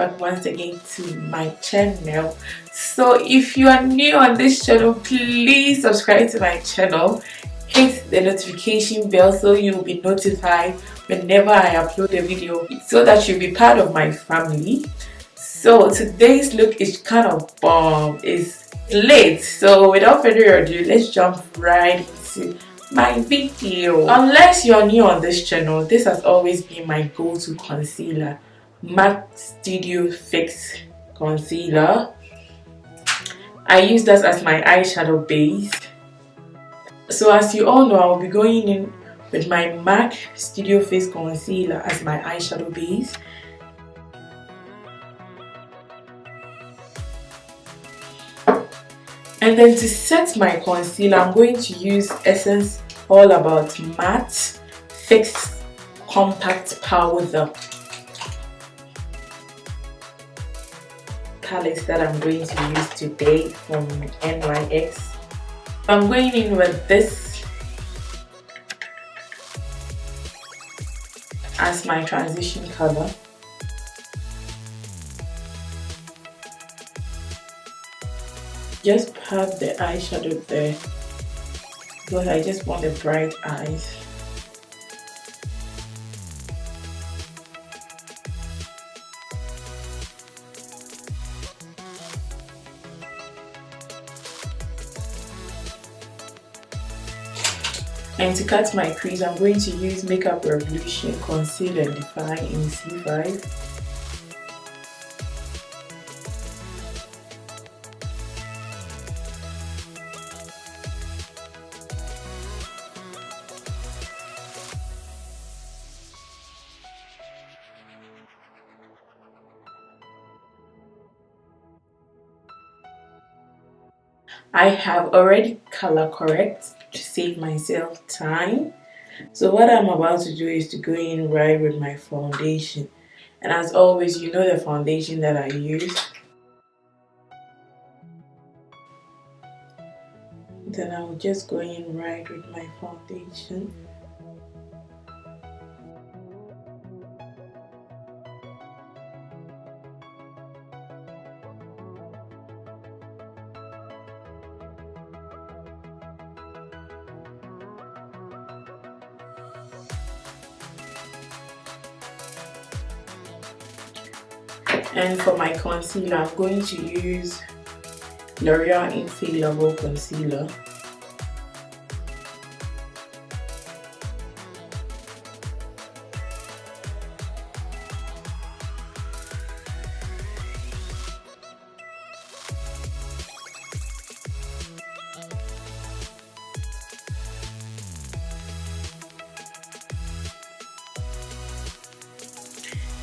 back once again to my channel. So if you are new on this channel, please subscribe to my channel, hit the notification bell so you will be notified whenever I upload a video, so that you'll be part of my family. So today's look is kind of bomb, it's late, so without further ado, let's jump right into my video. Unless you're new on this channel, this has always been my go-to concealer, MAC Studio Fix concealer. I use that as my eyeshadow base. So as you all know, I'll be going in with my MAC Studio Fix concealer as my eyeshadow base. And then to set my concealer, I'm going to use Essence All About Matte Fix Compact Powder palette that I'm going to use today from NYX. I'm going in with this as my transition color. Just pat the eyeshadow there because I just want the bright eyes. And to cut my crease, I'm going to use Makeup Revolution Conceal and Define in C5. I have already color correct to save myself time. So what I'm about to do is to go in right with my foundation. And as always, you know the foundation that I use. Then I will just go in right with my foundation. And for my concealer, I'm going to use L'Oreal Infallible Concealer.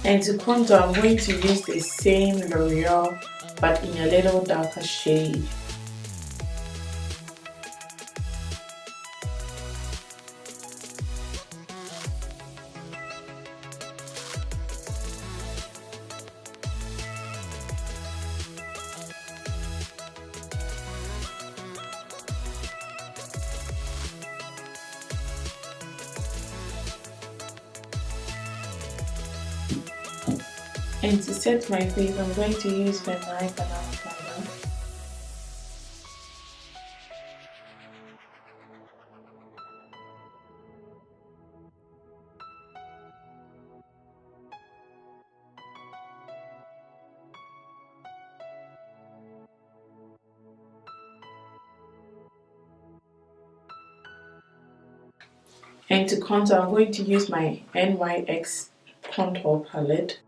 And to contour, I'm going to use the same L'Oreal but in a little darker shade. And to set my face, I'm going to use my banana powder. And to contour, I'm going to use my NYX Contour Palette.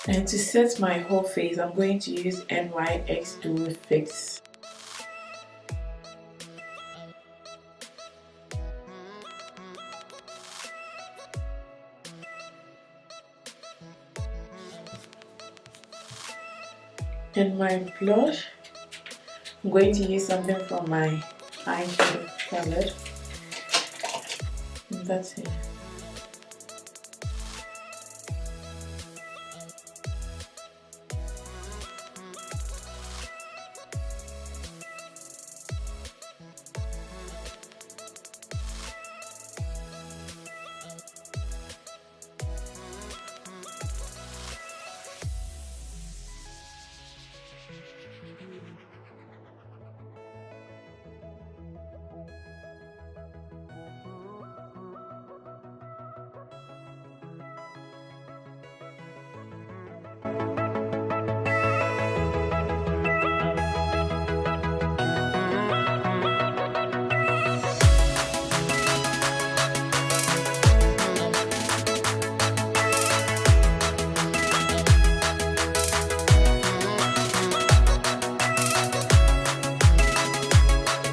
And to set my whole face, I'm going to use NYX Duo Fix. And my blush, I'm going to use something from my eyeshadow palette. And that's it.